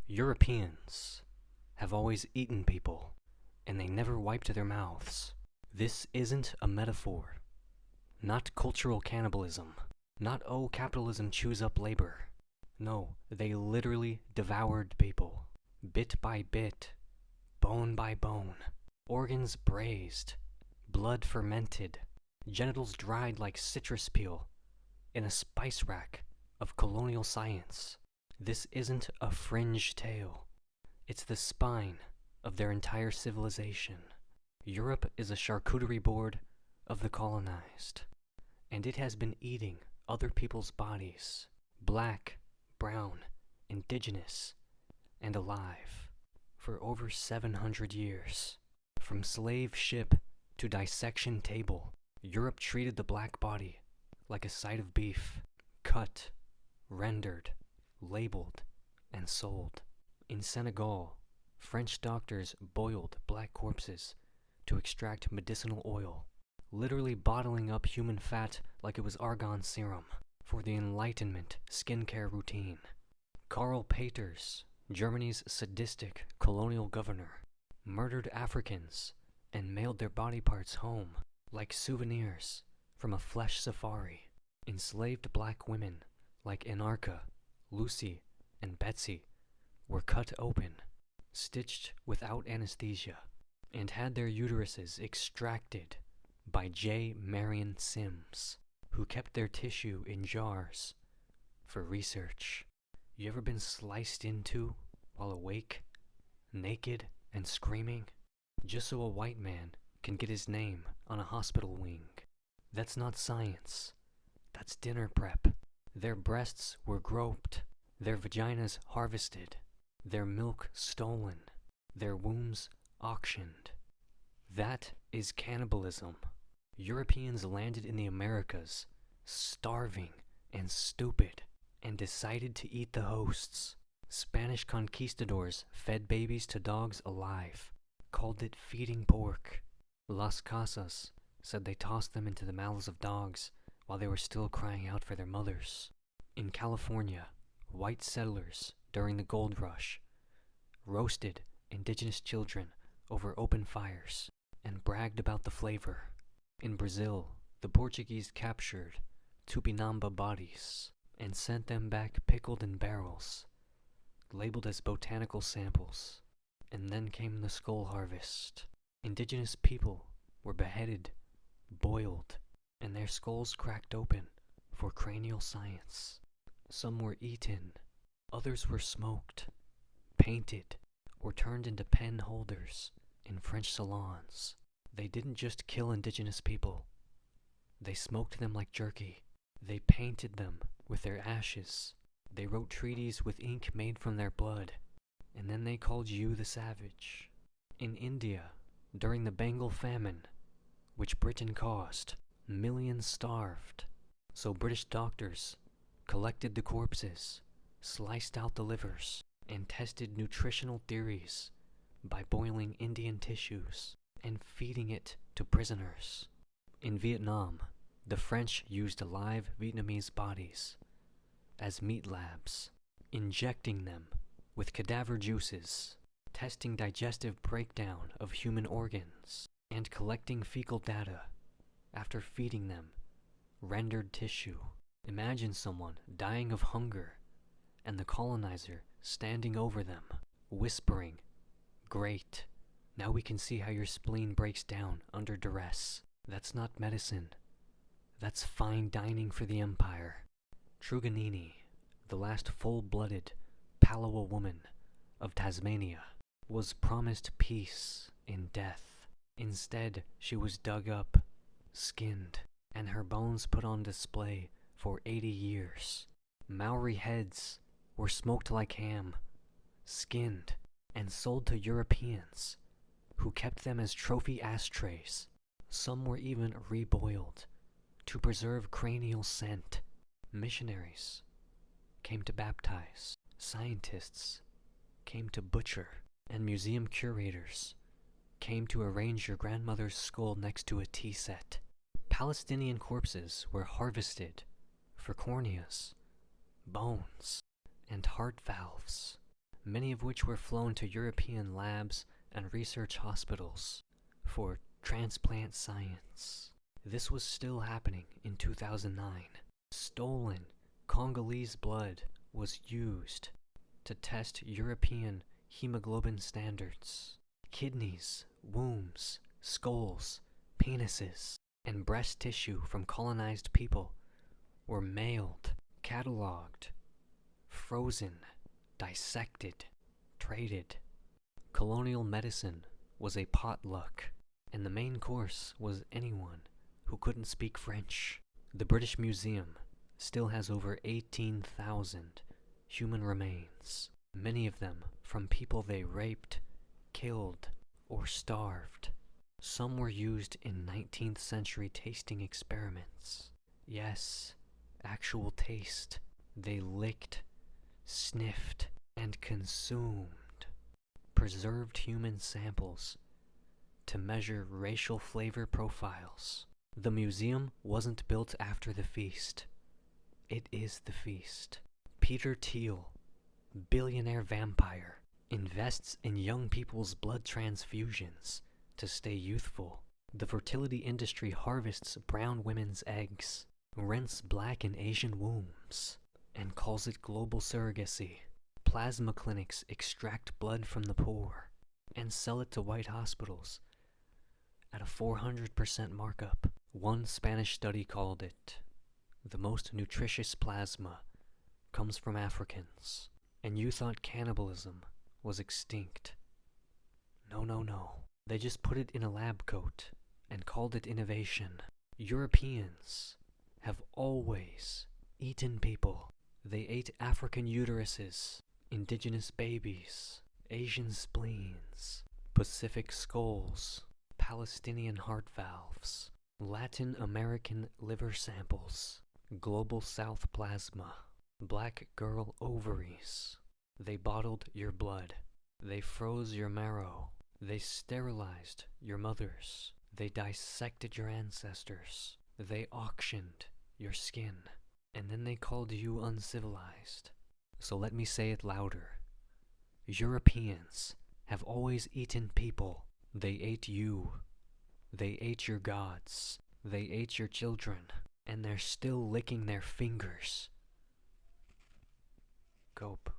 Europeans have always eaten people, and they never wiped their mouths. This isn't a metaphor. Not cultural cannibalism. Not, oh, capitalism chews up labor. No, they literally devoured people. Bit by bit. Bone by bone. Organs braised. Blood fermented. Genitals dried like citrus peel. In a spice rack of colonial science. This isn't a fringe tale. It's the spine of their entire civilization. Europe is a charcuterie board of the colonized, and it has been eating other people's bodies, black, brown, indigenous, and alive, for over 700 years. From slave ship to dissection table, Europe treated the black body like a side of beef, cut, rendered, labeled, and sold. In Senegal, French doctors boiled black corpses to extract medicinal oil, literally bottling up human fat like it was argan serum for the Enlightenment skincare routine. Karl Peters, Germany's sadistic colonial governor, murdered Africans and mailed their body parts home like souvenirs from a flesh safari. Enslaved black women like Anarcha, Lucy, and Betsy were cut open, stitched without anesthesia, and had their uteruses extracted by J. Marion Sims, who kept their tissue in jars for research. You ever been sliced into while awake, naked, and screaming, just so a white man can get his name on a hospital wing? That's not science. That's dinner prep. Their breasts were groped, their vaginas harvested, their milk stolen, their wombs auctioned. That is cannibalism. Europeans landed in the Americas, starving and stupid, and decided to eat the hosts. Spanish conquistadors fed babies to dogs alive, called it feeding pork. Las Casas said they tossed them into the mouths of dogs while they were still crying out for their mothers. In California, white settlers during the gold rush roasted indigenous children over open fires and bragged about the flavor. In Brazil, the Portuguese captured Tupinamba bodies and sent them back pickled in barrels, labeled as botanical samples. And then came the skull harvest. Indigenous people were beheaded, boiled, and their skulls cracked open for cranial science. Some were eaten, others were smoked, painted, or turned into pen holders in French salons. They didn't just kill indigenous people. They smoked them like jerky. They painted them with their ashes. They wrote treaties with ink made from their blood. And then they called you the savage. In India, during the Bengal famine, which Britain caused, millions starved. So British doctors collected the corpses, sliced out the livers, and tested nutritional theories by boiling Indian tissues and feeding it to prisoners. In Vietnam, the French used live Vietnamese bodies as meat labs, injecting them with cadaver juices, testing digestive breakdown of human organs, and collecting fecal data after feeding them rendered tissue. Imagine someone dying of hunger and the colonizer standing over them, whispering, "Great, now we can see how your spleen breaks down under duress." That's not medicine. That's fine dining for the empire. Truganini, the last full-blooded Palawa woman of Tasmania, was promised peace in death. Instead, she was dug up, skinned, and her bones put on display for 80 years. Maori heads were smoked like ham, skinned, and sold to Europeans, who kept them as trophy ashtrays. Some were even reboiled to preserve cranial scent. Missionaries came to baptize, scientists came to butcher, and museum curators came to arrange your grandmother's skull next to a tea set. Palestinian corpses were harvested for corneas, bones, and heart valves. many of which were flown to European labs and research hospitals for transplant science. This was still happening in 2009. Stolen Congolese blood was used to test European hemoglobin standards. Kidneys, wombs, skulls, penises, and breast tissue from colonized people were mailed, cataloged, frozen, dissected, traded. Colonial medicine was a potluck, and the main course was anyone who couldn't speak French. The British Museum still has over 18,000 human remains, many of them from people they raped, killed, or starved. Some were used in 19th century tasting experiments. Yes, actual taste. They licked, sniffed, and consumed preserved human samples to measure racial flavor profiles. The museum wasn't built after the feast. It is the feast. Peter Thiel, billionaire vampire, invests in young people's blood transfusions to stay youthful. The fertility industry harvests brown women's eggs, rents black and Asian wombs, and calls it global surrogacy. Plasma clinics extract blood from the poor and sell it to white hospitals at a 400% markup. One Spanish study called it, "The most nutritious plasma comes from Africans." And you thought cannibalism was extinct. No, no, no. They just put it in a lab coat and called it innovation. Europeans have always eaten people. They ate African uteruses, indigenous babies, Asian spleens, Pacific skulls, Palestinian heart valves, Latin American liver samples, Global South plasma, black girl ovaries. They bottled your blood. They froze your marrow. They sterilized your mothers. They dissected your ancestors. They auctioned your skin. And then they called you uncivilized. So let me say it louder. Europeans have always eaten people. They ate you. They ate your gods. They ate your children. And they're still licking their fingers. Cope.